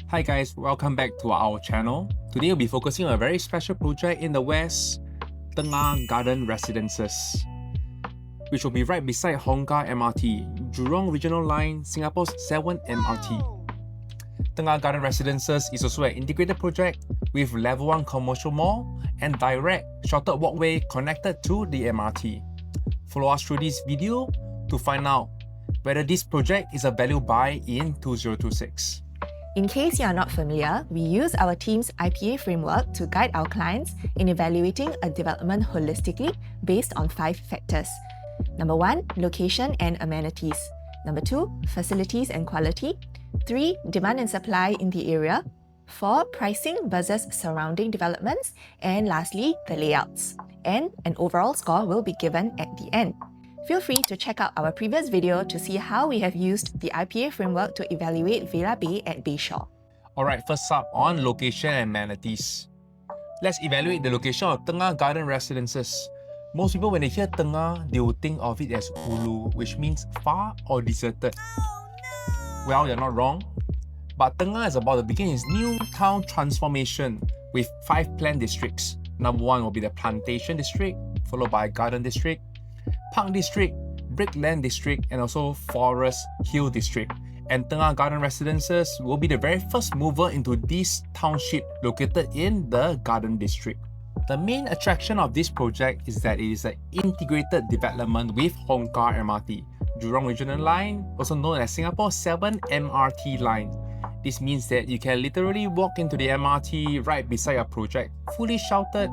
Hi guys, welcome back to our channel. Today we'll be focusing on a very special project in the west, Tengah Garden Residences, which will be right beside Hong-Kar MRT, Jurong Regional Line, Singapore's 7th MRT. Tengah Garden Residences is also an integrated project with level 1 commercial mall and direct shorter walkway connected to the MRT. Follow us through this video to find out whether this project is a value buy in 2026. In case you are not familiar, we use our team's IPA framework to guide our clients in evaluating a development holistically based on 5 factors. Number 1, location and amenities. Number 2, facilities and quality. 3, demand and supply in the area. 4, pricing versus surrounding developments. And lastly, the layouts. And an overall score will be given at the end. Feel free to check out our previous video to see how we have used the IPA framework to evaluate Villa Bay at Bayshore. Alright, first up on location and amenities. Let's evaluate the location of Tengah Garden Residences. Most people, when they hear Tengah, they will think of it as ulu, which means far or deserted. Well, you're not wrong. But Tengah is about to begin its new town transformation with 5 planned districts. Number 1 will be the Plantation District, followed by Garden District, Park District, Brickland District, and also Forest Hill District. And Tengah Garden Residences will be the very first mover into this township located in the Garden District. The main attraction of this project is that it is an integrated development with Hong-Kar MRT, Jurong Regional Line, also known as Singapore's 7th MRT line. This means that you can literally walk into the MRT right beside your project, fully sheltered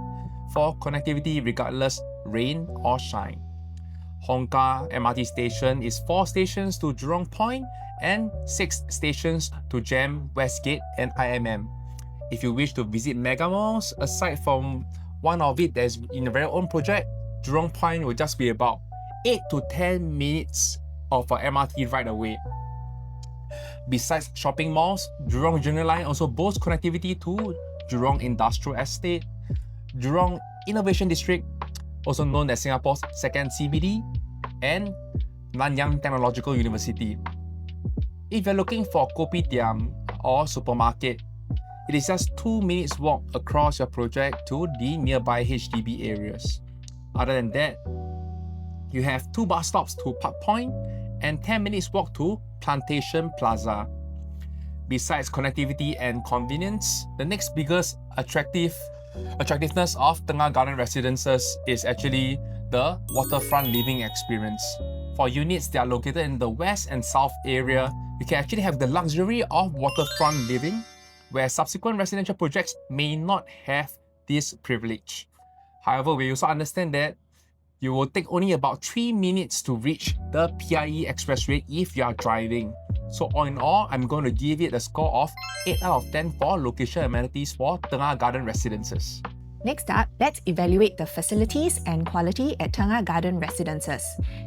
for connectivity regardless rain or shine. Hong-Kar MRT station is 4 stations to Jurong Point and 6 stations to GEM, Westgate and IMM. If you wish to visit mega malls, aside from one of it that's in a very own project, Jurong Point will just be about 8 to 10 minutes of an MRT ride away. Besides shopping malls, Jurong Regional Line also boasts connectivity to Jurong Industrial Estate, Jurong Innovation District, also known as Singapore's 2nd CBD, and Nanyang Technological University. If you're looking for kopitiam or supermarket, it is just 2 minutes walk across your project to the nearby HDB areas. Other than that, you have 2 bus stops to Park Point and 10 minutes walk to Plantation Plaza. Besides connectivity and convenience, the next biggest attractiveness of Tengah Garden Residences is actually the waterfront living experience. For units that are located in the west and south area, you can actually have the luxury of waterfront living, where subsequent residential projects may not have this privilege. However, we also understand that you will take only about 3 minutes to reach the PIE Expressway if you are driving. So all in all, I'm going to give it a score of 8 out of 10 for location amenities for Tengah Garden Residences. Next up, let's evaluate the facilities and quality at Tengah Garden Residences.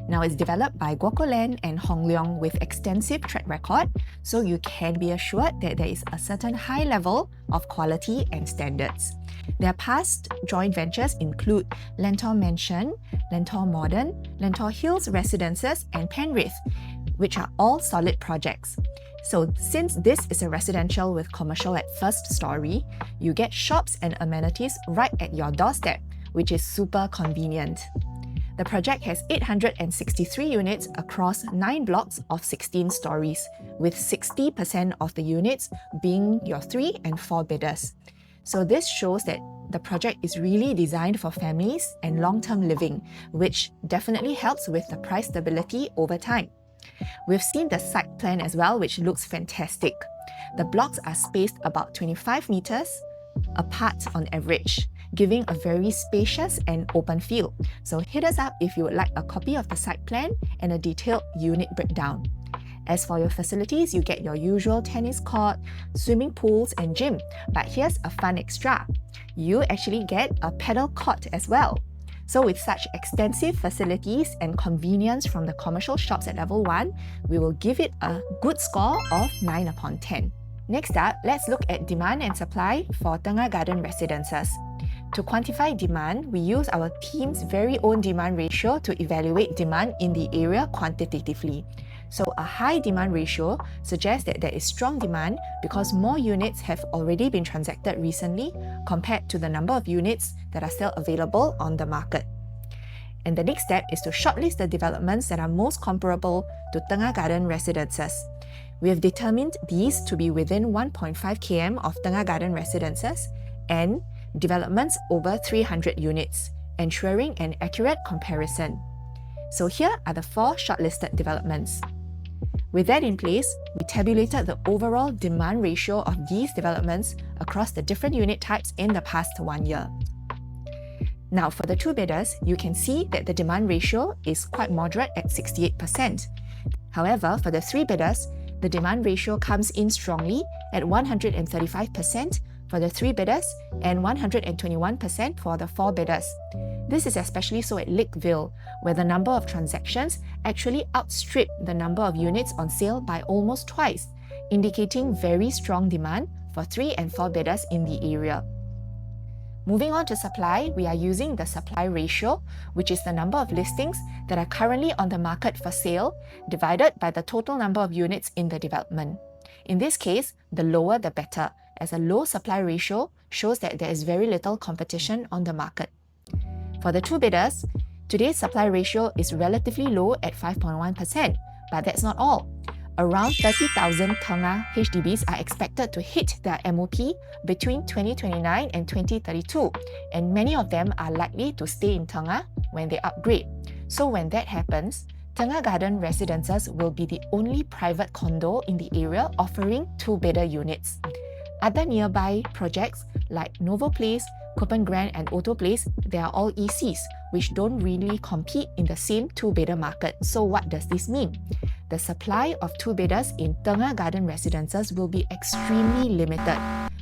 Now, it's developed by Guocoland and Hong Leong with extensive track record, so you can be assured that there is a certain high level of quality and standards. Their past joint ventures include Lentor Mansion, Lentor Modern, Lentor Hills Residences, and Penrith, which are all solid projects. So since this is a residential with commercial at first story, you get shops and amenities right at your doorstep, which is super convenient. The project has 863 units across 9 blocks of 16 stories, with 60% of the units being your 3 and 4 bidders. So this shows that the project is really designed for families and long-term living, which definitely helps with the price stability over time. We've seen the site plan as well, which looks fantastic. The blocks are spaced about 25 meters apart on average, giving a very spacious and open feel. So hit us up if you would like a copy of the site plan and a detailed unit breakdown. As for your facilities, you get your usual tennis court, swimming pools and gym. But here's a fun extra. You actually get a pedal court as well. So with such extensive facilities and convenience from the commercial shops at level 1, we will give it a good score of 9 upon 10. Next up, let's look at demand and supply for Tengah Garden Residences. To quantify demand, we use our team's very own demand ratio to evaluate demand in the area quantitatively. So a high demand ratio suggests that there is strong demand because more units have already been transacted recently compared to the number of units that are still available on the market. And the next step is to shortlist the developments that are most comparable to Tengah Garden Residences. We have determined these to be within 1.5 km of Tengah Garden Residences and developments over 300 units, ensuring an accurate comparison. So here are the 4 shortlisted developments. With that in place, we tabulated the overall demand ratio of these developments across the different unit types in the past 1 year. Now, for the 2 bidders, you can see that the demand ratio is quite moderate at 68%. However, for the 3 bidders, the demand ratio comes in strongly at 135% for the 3 bidders and 121% for the 4 bidders. This is especially so at 𝗃𝗵𝗀𝗀, where the number of transactions actually outstripped the number of units on sale by almost twice, indicating very strong demand for 3 and 4 bidders in the area. Moving on to supply, we are using the supply ratio, which is the number of listings that are currently on the market for sale, divided by the total number of units in the development. In this case, the lower the better, as a low supply ratio shows that there is very little competition on the market. For the 2 bidders, today's supply ratio is relatively low at 5.1%, but that's not all. Around 30,000 Tengah HDBs are expected to hit their MOP between 2029 and 2032, and many of them are likely to stay in Tengah when they upgrade. So when that happens, Tengah Garden Residences will be the only private condo in the area offering 2-bidder units. Other nearby projects like 𝗁𝗵𝗍𝗲, 𝗃𝗶𝗱𝗲 and Auto Place, they are all ECs, which don't really compete in the same 2-bidder market. So what does this mean? The supply of 2 bidders in Tengah Garden Residences will be extremely limited,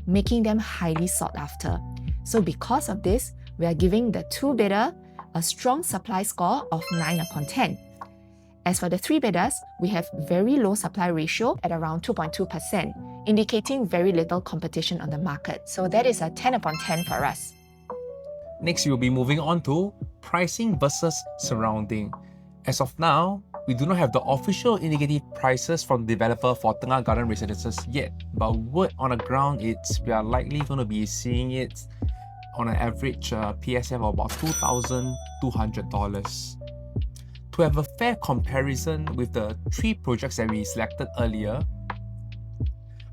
making them highly sought after. So because of this, we are giving the 2 bidder a strong supply score of 9 upon 10. As for the 3 bidders, we have very low supply ratio at around 2.2%, indicating very little competition on the market. So that is a 10 upon 10 for us. Next, we'll be moving on to pricing versus surrounding. As of now, we do not have the official indicative prices from the developer for Tengah Garden Residences yet, but word on the ground, we are likely going to be seeing it on an average PSF of about $2,200. To have a fair comparison with the 3 projects that we selected earlier,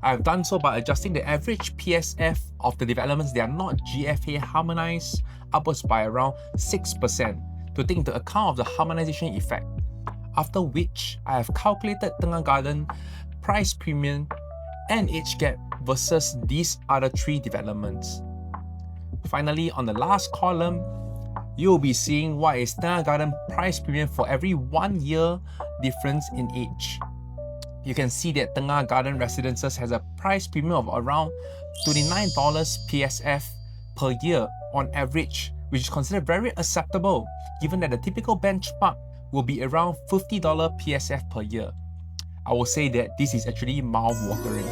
I've done so by adjusting the average PSF of the developments that are not GFA harmonized upwards by around 6% to take into account of the harmonization effect. After which, I have calculated Tengah Garden price premium and age gap versus these other 3 developments. Finally, on the last column, you'll be seeing what is Tengah Garden price premium for every 1 year difference in age. You can see that Tengah Garden Residences has a price premium of around $29 PSF per year on average, which is considered very acceptable given that the typical benchmark will be around $50 PSF per year. I will say that this is actually mouth-watering.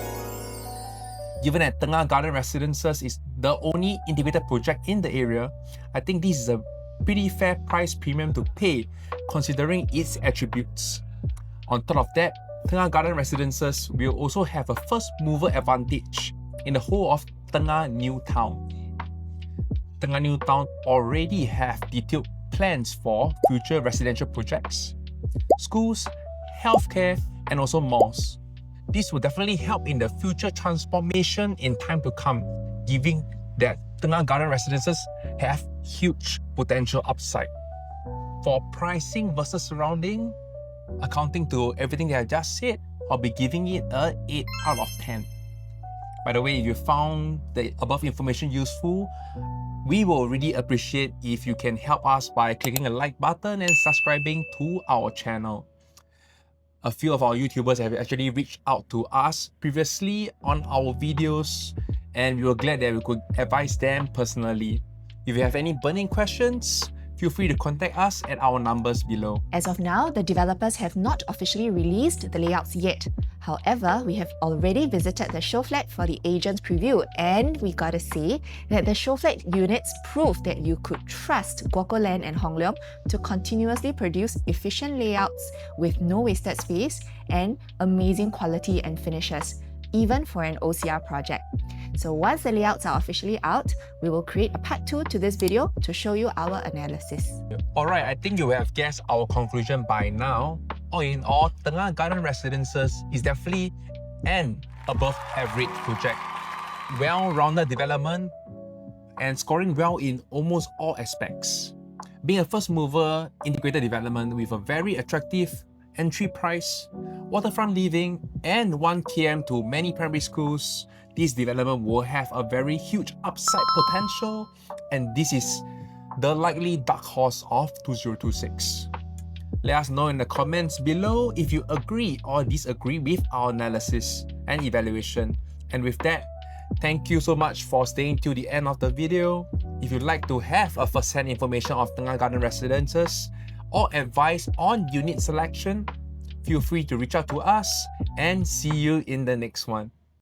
Given that Tengah Garden Residences is the only integrated project in the area, I think this is a pretty fair price premium to pay considering its attributes. On top of that, Tengah Garden Residences will also have a first mover advantage in the whole of Tengah New Town. Tengah New Town already have detailed plans for future residential projects, schools, healthcare, and also malls. This will definitely help in the future transformation in time to come, given that Tengah Garden Residences have huge potential upside. For pricing versus surrounding, accounting to everything that I just said, I'll be giving it a 8 out of 10. By the way, if you found the above information useful, we will really appreciate if you can help us by clicking a like button and subscribing to our channel. A few of our YouTubers have actually reached out to us previously on our videos, and we were glad that we could advise them personally. If you have any burning questions, feel free to contact us at our numbers below. As of now, the developers have not officially released the layouts yet. However, we have already visited the show flat for the agent's preview, and we gotta say that the show flat units prove that you could trust 𝗃𝗀𝗏 and Hong-Leong to continuously produce efficient layouts with no wasted space and amazing quality and finishes, even for an OCR project. So once the layouts are officially out, we will create a part 2 to this video to show you our analysis. Alright, I think you will have guessed our conclusion by now. All in all, Tengah Garden Residences is definitely an above average project. Well-rounded development and scoring well in almost all aspects. Being a first mover integrated development with a very attractive entry price, waterfront living, and 1 km to many primary schools, this development will have a very huge upside potential, and this is the likely dark horse of 2026. Let us know in the comments below if you agree or disagree with our analysis and evaluation. And with that, thank you so much for staying till the end of the video. If you'd like to have a first-hand information of Tengah Garden Residences or advice on unit selection, feel free to reach out to us, and see you in the next one.